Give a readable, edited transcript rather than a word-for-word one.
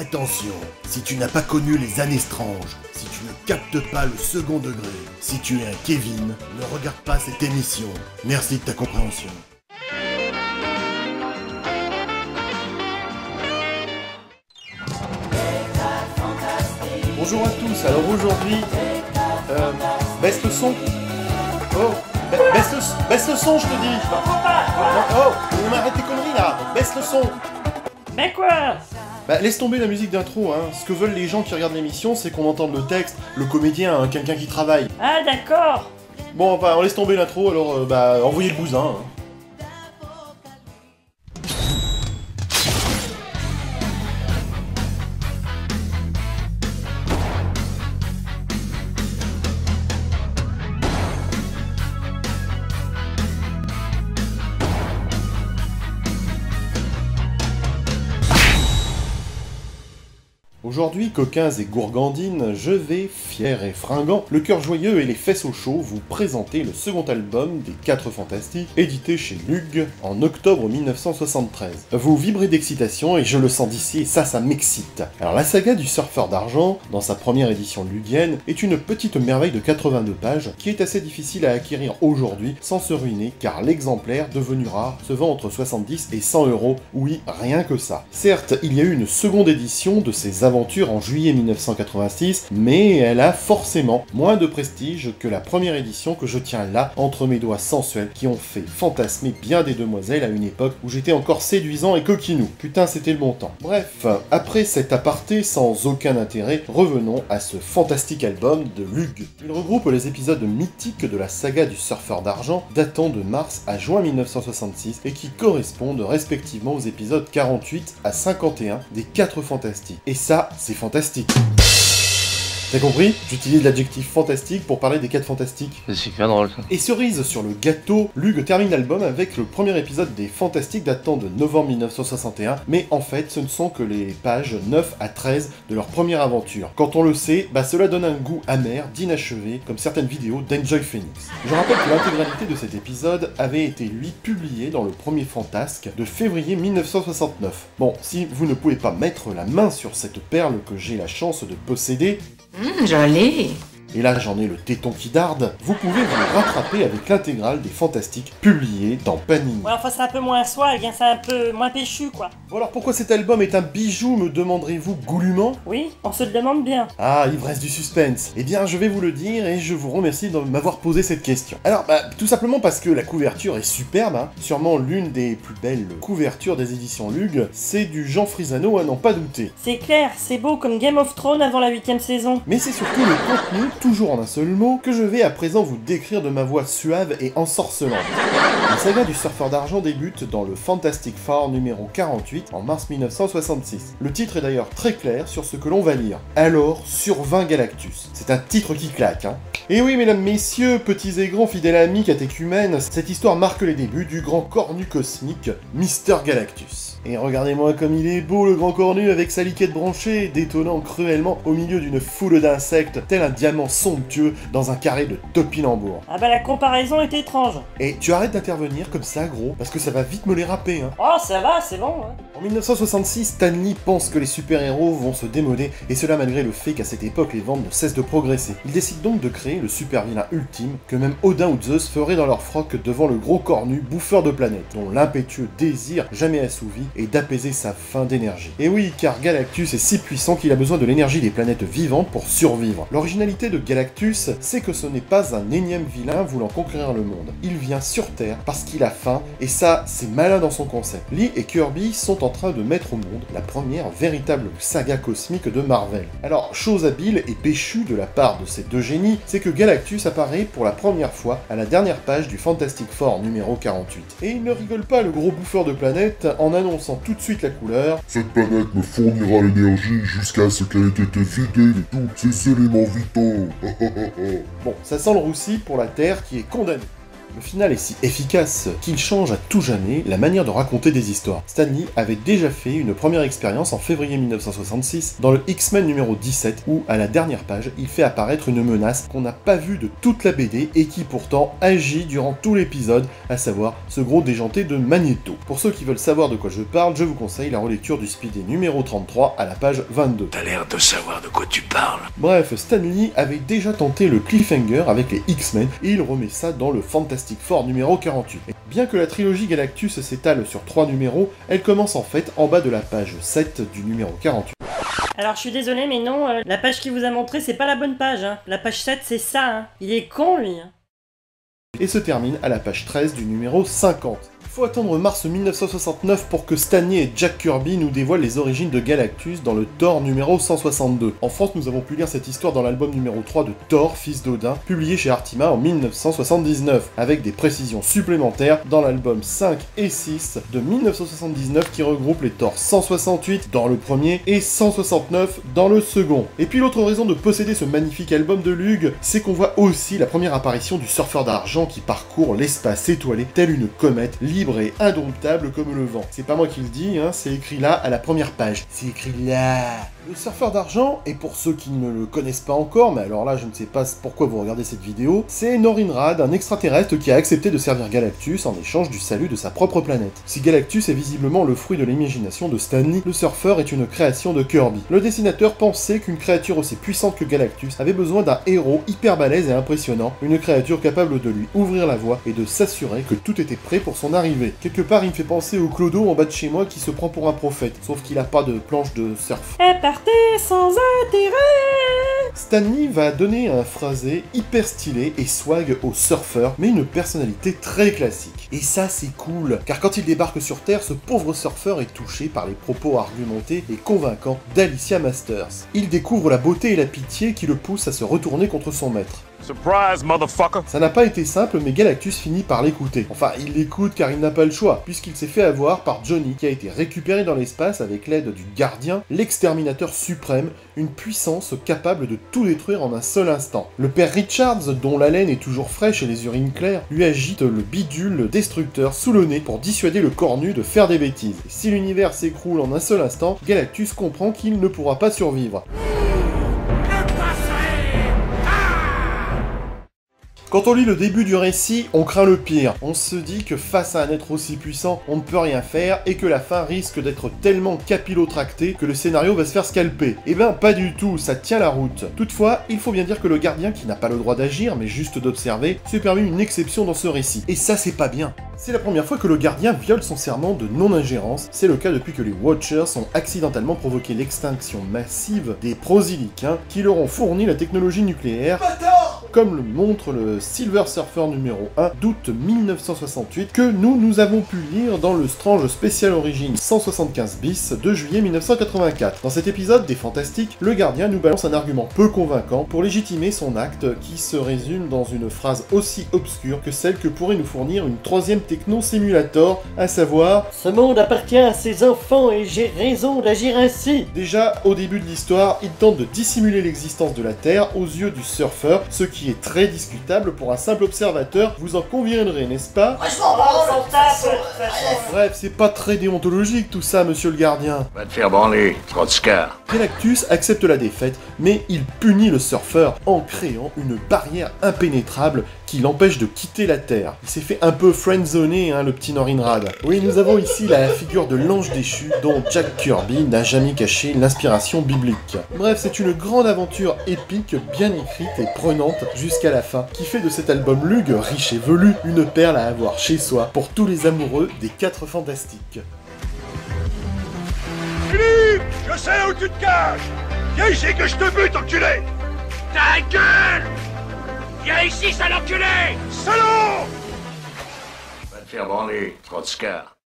Attention, si tu n'as pas connu les années stranges, si tu ne captes pas le second degré, si tu es un Kevin, ne regarde pas cette émission. Merci de ta compréhension. Bonjour à tous, alors aujourd'hui, baisse le son. Oh, baisse le son, je te dis. Oh, on arrête tes conneries là, baisse le son. Mais quoi? Bah laisse tomber la musique d'intro, hein. Ce que veulent les gens qui regardent l'émission, c'est qu'on entende le texte, le comédien, hein, quelqu'un qui travaille. Ah d'accord. Bon, bah on laisse tomber l'intro, alors envoyez le bousin. Hein. Aujourd'hui, coquins et gourgandines, je vais, fier et fringant, le cœur joyeux et les fesses au chaud, vous présenter le second album des 4 Fantastiques, édité chez Lug en octobre 1973. Vous vibrez d'excitation et je le sens d'ici et ça m'excite. Alors la saga du surfeur d'argent, dans sa première édition lugienne, est une petite merveille de 82 pages qui est assez difficile à acquérir aujourd'hui sans se ruiner car l'exemplaire, devenu rare, se vend entre 70 et 100 €, oui, rien que ça. Certes, il y a eu une seconde édition de ces aventures en juillet 1986, mais elle a forcément moins de prestige que la première édition que je tiens là, entre mes doigts sensuels, qui ont fait fantasmer bien des demoiselles à une époque où j'étais encore séduisant et coquinou. Putain, c'était le bon temps. Bref, après cet aparté sans aucun intérêt, revenons à ce fantastique album de Lug. Il regroupe les épisodes mythiques de la saga du surfeur d'argent, datant de mars à juin 1966, et qui correspondent respectivement aux épisodes 48 à 51 des 4 Fantastiques. Et ça, c'est fantastique. T'as compris? J'utilise l'adjectif fantastique pour parler des 4 Fantastiques. C'est super drôle ça. Et cerise sur le gâteau, Lug termine l'album avec le premier épisode des Fantastiques datant de novembre 1961, mais en fait ce ne sont que les pages 9 à 13 de leur première aventure. Quand on le sait, cela donne un goût amer, d'inachevé, comme certaines vidéos d'Enjoy Phoenix. Je rappelle que l'intégralité de cet épisode avait été lui publiée dans le premier Fantasque de février 1969. Bon, si vous ne pouvez pas mettre la main sur cette perle que j'ai la chance de posséder, Joli. et là j'en ai le téton qui darde, vous pouvez vous rattraper avec l'intégrale des Fantastiques publiée dans Panini. Ouais, enfin c'est un peu moins swag, hein, c'est un peu moins péchu quoi. Bon alors pourquoi cet album est un bijou, me demanderez-vous goulûment? Oui, on se le demande bien. Ah, ivresse du suspense. Eh bien je vais vous le dire et je vous remercie de m'avoir posé cette question. Alors tout simplement parce que la couverture est superbe, hein. Sûrement l'une des plus belles couvertures des éditions Lug, c'est du Jean Frisano à n'en pas douter. C'est clair, c'est beau comme Game of Thrones avant la 8ème saison. Mais c'est surtout le contenu, toujours en un seul mot, que je vais à présent vous décrire de ma voix suave et ensorcelante. La saga du surfeur d'argent débute dans le Fantastic Four numéro 48 en mars 1966. Le titre est d'ailleurs très clair sur ce que l'on va lire. Alors, survint Galactus. C'est un titre qui claque, hein. Et oui, mesdames, messieurs, petits et grands, fidèles amis, catéchumènes, cette histoire marque les débuts du grand cornu cosmique, Mister Galactus. Et regardez-moi comme il est beau le grand cornu avec sa liquette branchée, détonnant cruellement au milieu d'une foule d'insectes, tel un diamant somptueux dans un carré de topinambour. Ah la comparaison est étrange. Et tu arrêtes d'intervenir comme ça, gros, parce que ça va vite me les râper, hein. Oh ça va, c'est bon, hein. En 1966, Stan Lee pense que les super-héros vont se démoder, et cela malgré le fait qu'à cette époque les ventes ne cessent de progresser. Il décide donc de créer le super-vilain ultime que même Odin ou Zeus feraient dans leur froc devant le gros cornu bouffeur de planètes, dont l'impétueux désir jamais assouvi est d'apaiser sa faim d'énergie. Et oui, car Galactus est si puissant qu'il a besoin de l'énergie des planètes vivantes pour survivre. L'originalité de Galactus, c'est que ce n'est pas un énième vilain voulant conquérir le monde. Il vient sur Terre parce qu'il a faim, et ça, c'est malin dans son concept. Lee et Kirby sont en train de mettre au monde la première véritable saga cosmique de Marvel. Alors, chose habile et péchue de la part de ces deux génies, c'est que Galactus apparaît pour la première fois à la dernière page du Fantastic Four numéro 48. Et il ne rigole pas le gros bouffeur de planètes en annonçant tout de suite la couleur. Cette planète me fournira l'énergie jusqu'à ce qu'elle ait été vidée de tous ses éléments vitaux. Bon, ça sent le roussi pour la Terre qui est condamnée. Le final est si efficace qu'il change à tout jamais la manière de raconter des histoires. Stan Lee avait déjà fait une première expérience en février 1966 dans le X-Men numéro 17 où, à la dernière page, il fait apparaître une menace qu'on n'a pas vue de toute la BD et qui pourtant agit durant tout l'épisode, à savoir ce gros déjanté de Magneto. Pour ceux qui veulent savoir de quoi je parle, je vous conseille la relecture du Speedy numéro 33 à la page 22. T'as l'air de savoir de quoi tu parles. Bref, Stan Lee avait déjà tenté le cliffhanger avec les X-Men et il remet ça dans le Fantastic Four numéro 48. Et bien que la trilogie Galactus s'étale sur 3 numéros, elle commence en fait en bas de la page 7 du numéro 48. Alors je suis désolé mais non, la page qu'il vous a montrée c'est pas la bonne page, hein. La page 7 c'est ça, hein. Il est con lui, hein. Et se termine à la page 13 du numéro 50. Il faut attendre mars 1969 pour que Stan Lee et Jack Kirby nous dévoilent les origines de Galactus dans le Thor numéro 162. En France, nous avons pu lire cette histoire dans l'album numéro 3 de Thor, fils d'Odin, publié chez Artima en 1979, avec des précisions supplémentaires dans l'album 5 et 6 de 1979 qui regroupe les Thor 168 dans le premier et 169 dans le second. Et puis l'autre raison de posséder ce magnifique album de Lug, c'est qu'on voit aussi la première apparition du surfeur d'argent qui parcourt l'espace étoilé tel une comète libre et indomptable comme le vent. C'est pas moi qui le dis, hein, c'est écrit là à la première page. C'est écrit là. Le surfeur d'argent, et pour ceux qui ne le connaissent pas encore, mais alors là je ne sais pas pourquoi vous regardez cette vidéo, c'est Norinrad, un extraterrestre qui a accepté de servir Galactus en échange du salut de sa propre planète. Si Galactus est visiblement le fruit de l'imagination de Stan Lee, le surfeur est une création de Kirby. Le dessinateur pensait qu'une créature aussi puissante que Galactus avait besoin d'un héros hyper balèze et impressionnant, une créature capable de lui ouvrir la voie et de s'assurer que tout était prêt pour son arrivée. Quelque part il me fait penser au clodo en bas de chez moi qui se prend pour un prophète, sauf qu'il a pas de planche de surf. Partez sans intérêt. Stan Lee va donner un phrasé hyper stylé et swag au surfeur, mais une personnalité très classique. Et ça c'est cool, car quand il débarque sur Terre, ce pauvre surfeur est touché par les propos argumentés et convaincants d'Alicia Masters. Il découvre la beauté et la pitié qui le poussent à se retourner contre son maître. Surprise, motherfucker! Ça n'a pas été simple, mais Galactus finit par l'écouter. Enfin, il l'écoute car il n'a pas le choix, puisqu'il s'est fait avoir par Johnny, qui a été récupéré dans l'espace avec l'aide du Gardien, l'exterminateur suprême, une puissance capable de tout détruire en un seul instant. Le père Richards, dont l'haleine est toujours fraîche et les urines claires, lui agite le bidule destructeur sous le nez pour dissuader le cornu de faire des bêtises. Et si l'univers s'écroule en un seul instant, Galactus comprend qu'il ne pourra pas survivre. Quand on lit le début du récit, on craint le pire. On se dit que face à un être aussi puissant, on ne peut rien faire et que la fin risque d'être tellement capillotractée que le scénario va se faire scalper. Eh ben pas du tout, ça tient la route. Toutefois, il faut bien dire que le gardien, qui n'a pas le droit d'agir mais juste d'observer, s'est permis une exception dans ce récit. Et ça c'est pas bien. C'est la première fois que le gardien viole son serment de non-ingérence. C'est le cas depuis que les Watchers ont accidentellement provoqué l'extinction massive des Prosélycains qui leur ont fourni la technologie nucléaire. Comme le montre le Silver Surfer numéro 1 d'août 1968 que nous avons pu lire dans le Strange Special Origins 175 bis de juillet 1984. Dans cet épisode des Fantastiques, le gardien nous balance un argument peu convaincant pour légitimer son acte qui se résume dans une phrase aussi obscure que celle que pourrait nous fournir une troisième techno-simulator, à savoir « Ce monde appartient à ses enfants et j'ai raison d'agir ainsi ». Déjà, au début de l'histoire, il tente de dissimuler l'existence de la Terre aux yeux du surfeur, ce qui est très discutable pour un simple observateur, vous en conviendrez, n'est-ce pas? Bref, c'est pas très déontologique tout ça, monsieur le gardien. Va te faire branler, Trotskar. Galactus accepte la défaite, mais il punit le surfeur en créant une barrière impénétrable qui l'empêche de quitter la Terre. Il s'est fait un peu friendzoné, hein, le petit Norinrad. Oui, nous avons ici la figure de l'ange déchu dont Jack Kirby n'a jamais caché l'inspiration biblique. Bref, c'est une grande aventure épique, bien écrite et prenante jusqu'à la fin, qui fait de cet album Lug, riche et velu, une perle à avoir chez soi pour tous les amoureux des 4 Fantastiques. Philippe! Je sais où tu te caches! Viens ici que je te bute, enculé! Ta gueule! Viens ici, sale enculé! Salaud! Va te faire branler, Trotskar.